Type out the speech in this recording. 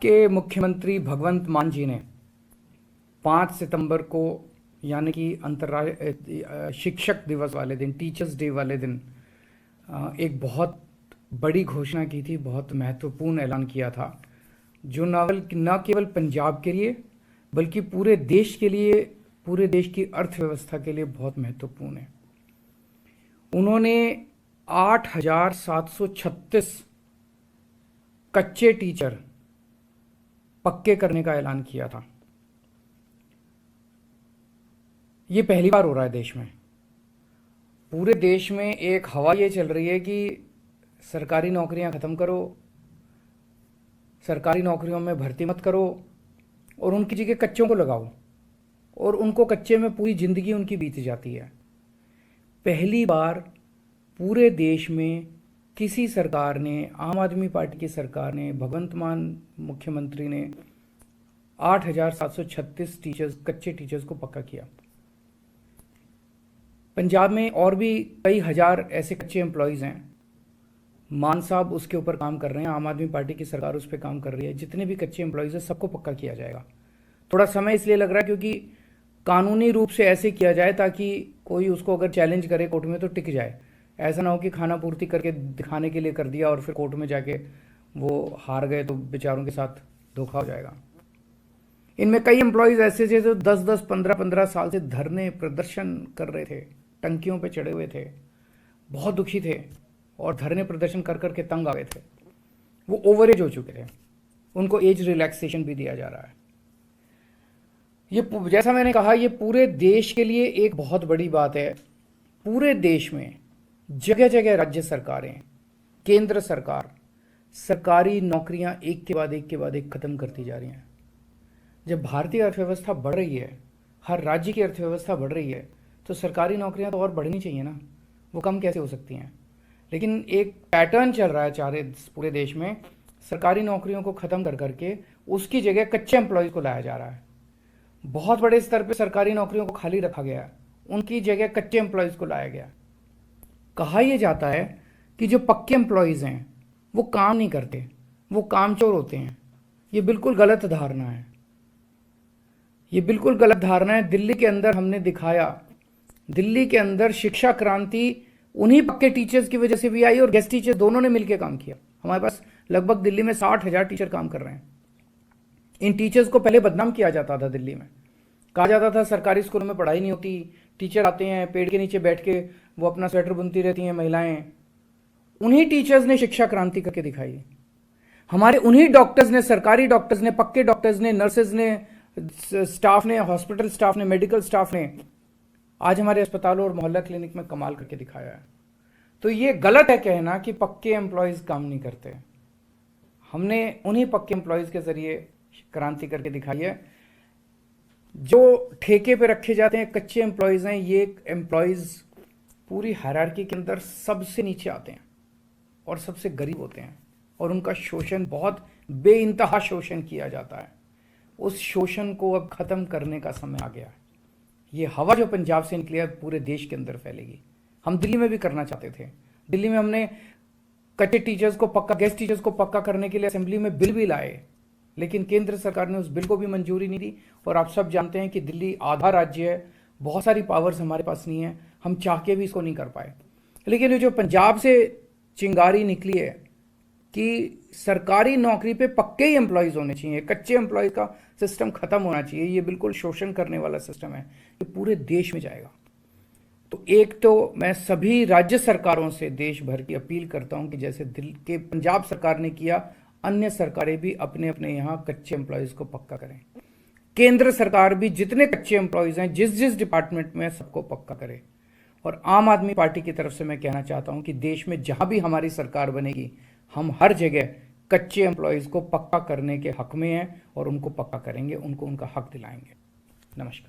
के मुख्यमंत्री भगवंत मान जी ने 5 सितंबर को यानी कि अंतर्राष्ट्रीय शिक्षक दिवस वाले दिन, टीचर्स डे वाले दिन एक बहुत बड़ी घोषणा की थी, बहुत महत्वपूर्ण ऐलान किया था, जो न केवल पंजाब के लिए बल्कि पूरे देश के लिए, पूरे देश की अर्थव्यवस्था के लिए बहुत महत्वपूर्ण है। उन्होंने 8,736 कच्चे टीचर पक्के करने का ऐलान किया था। ये पहली बार हो रहा है देश में। पूरे देश में एक हवा ये चल रही है कि सरकारी नौकरियां ख़त्म करो, सरकारी नौकरियों में भर्ती मत करो और उनकी जगह कच्चों को लगाओ, और उनको कच्चे में पूरी ज़िंदगी उनकी बीत जाती है। पहली बार पूरे देश में किसी सरकार ने, आम आदमी पार्टी की सरकार ने, भगवंत मान मुख्यमंत्री ने 8,736 टीचर्स, कच्चे टीचर्स को पक्का किया। पंजाब में और भी कई हजार ऐसे कच्चे एम्प्लॉयज़ हैं। मान साहब उसके ऊपर काम कर रहे हैं, आम आदमी पार्टी की सरकार उस पर काम कर रही है। जितने भी कच्चे एम्प्लॉयज़ हैं सबको पक्का किया जाएगा। थोड़ा समय इसलिए लग रहा है क्योंकि कानूनी रूप से ऐसे किया जाए ताकि कोई उसको अगर चैलेंज करे कोर्ट में तो टिक जाए। ऐसा ना हो कि खाना पूर्ति करके दिखाने के लिए कर दिया और फिर कोर्ट में जाके वो हार गए तो बेचारों के साथ धोखा हो जाएगा। इनमें कई एम्प्लॉयज़ ऐसे थे जो 10-10, 15-15 साल से धरने प्रदर्शन कर रहे थे, टंकियों पे चढ़े हुए थे, बहुत दुखी थे और धरने प्रदर्शन कर करके तंग आ गए थे। वो ओवर एज हो चुके थे, उनको एज रिलैक्सेशन भी दिया जा रहा है। ये जैसा मैंने कहा, ये पूरे देश के लिए एक बहुत बड़ी बात है। पूरे देश में जगह जगह राज्य सरकारें, केंद्र सरकार सरकारी नौकरियां एक के बाद एक खत्म करती जा रही हैं। जब भारतीय अर्थव्यवस्था बढ़ रही है, हर राज्य की अर्थव्यवस्था बढ़ रही है, तो सरकारी नौकरियां तो और बढ़नी चाहिए ना, वो कम कैसे हो सकती हैं। लेकिन एक पैटर्न चल रहा है पूरे देश में, सरकारी नौकरियों को ख़त्म कर करके उसकी जगह कच्चे एम्प्लॉयज़ को लाया जा रहा है। बहुत बड़े स्तर पे सरकारी नौकरियों को खाली रखा गया, उनकी जगह कच्चे एम्प्लॉयज़ को लाया गया। कहा यह जाता है कि जो पक्के एम्प्लॉयज़ हैं वो काम नहीं करते, वो कामचोर होते हैं। ये बिल्कुल गलत धारणा है, ये बिल्कुल गलत धारणा है। दिल्ली के अंदर हमने दिखाया, दिल्ली के अंदर शिक्षा क्रांति उन्हीं पक्के टीचर्स की वजह से भी आई और गेस्ट टीचर दोनों ने मिलकर काम किया। हमारे पास लगभग दिल्ली में 60,000 टीचर काम कर रहे हैं। इन टीचर्स को पहले बदनाम किया जाता था। दिल्ली में कहा जाता था सरकारी स्कूलों में पढ़ाई नहीं होती, टीचर आते हैं पेड़ के नीचे बैठ के वो अपना स्वेटर बुनती रहती हैं महिलाएं। उन्हीं टीचर्स ने शिक्षा क्रांति करके दिखाई। हमारे उन्हीं डॉक्टर्स ने, सरकारी डॉक्टर्स ने, पक्के डॉक्टर्स ने, नर्सेज ने, स्टाफ ने, हॉस्पिटल स्टाफ ने, मेडिकल स्टाफ ने आज हमारे अस्पतालों और मोहल्ला क्लिनिक में कमाल करके दिखाया है। तो ये गलत है कहना कि पक्के एम्प्लॉयज़ काम नहीं करते। हमने उन्हीं पक्के एम्प्लॉयज़ के जरिए क्रांति करके दिखाई है। जो ठेके पे रखे जाते हैं कच्चे एम्प्लॉयज़ हैं, ये एम्प्लॉयज़ पूरी हायरार्की के अंदर सबसे नीचे आते हैं और सबसे गरीब होते हैं और उनका शोषण, बहुत बेइंतहा शोषण किया जाता है। उस शोषण को अब ख़त्म करने का समय आ गया है। ये हवा जो पंजाब से निकली है पूरे देश के अंदर फैलेगी। हम दिल्ली में भी करना चाहते थे। दिल्ली में हमने कच्चे टीचर्स को पक्का, गेस्ट टीचर्स को पक्का करने के लिए असेंबली में बिल भी लाए, लेकिन केंद्र सरकार ने उस बिल को भी मंजूरी नहीं दी। और आप सब जानते हैं कि दिल्ली आधा राज्य है, बहुत सारी पावर्स हमारे पास नहीं है, हम चाह के भी इसको नहीं कर पाए। लेकिन ये जो पंजाब से चिंगारी निकली है कि सरकारी नौकरी पे पक्के ही एम्प्लॉयज़ होने चाहिए, कच्चे एम्प्लॉयज़ का सिस्टम खत्म होना चाहिए, ये बिल्कुल शोषण करने वाला सिस्टम है, ये पूरे देश में जाएगा। तो एक तो मैं सभी राज्य सरकारों से देश भर की अपील करता हूं कि जैसे दिल्ली के पंजाब सरकार ने किया, अन्य सरकारें भी अपने अपने यहाँ कच्चे एम्प्लॉयज़ को पक्का करें। केंद्र सरकार भी जितने कच्चे एम्प्लॉयज़ हैं जिस जिस डिपार्टमेंट में, सबको पक्का करे। और आम आदमी पार्टी की तरफ से मैं कहना चाहता हूं कि देश में जहां भी हमारी सरकार बनेगी, हम हर जगह कच्चे एम्प्लॉयज़ को पक्का करने के हक में हैं और उनको पक्का करेंगे, उनको उनका हक दिलाएंगे। नमस्कार।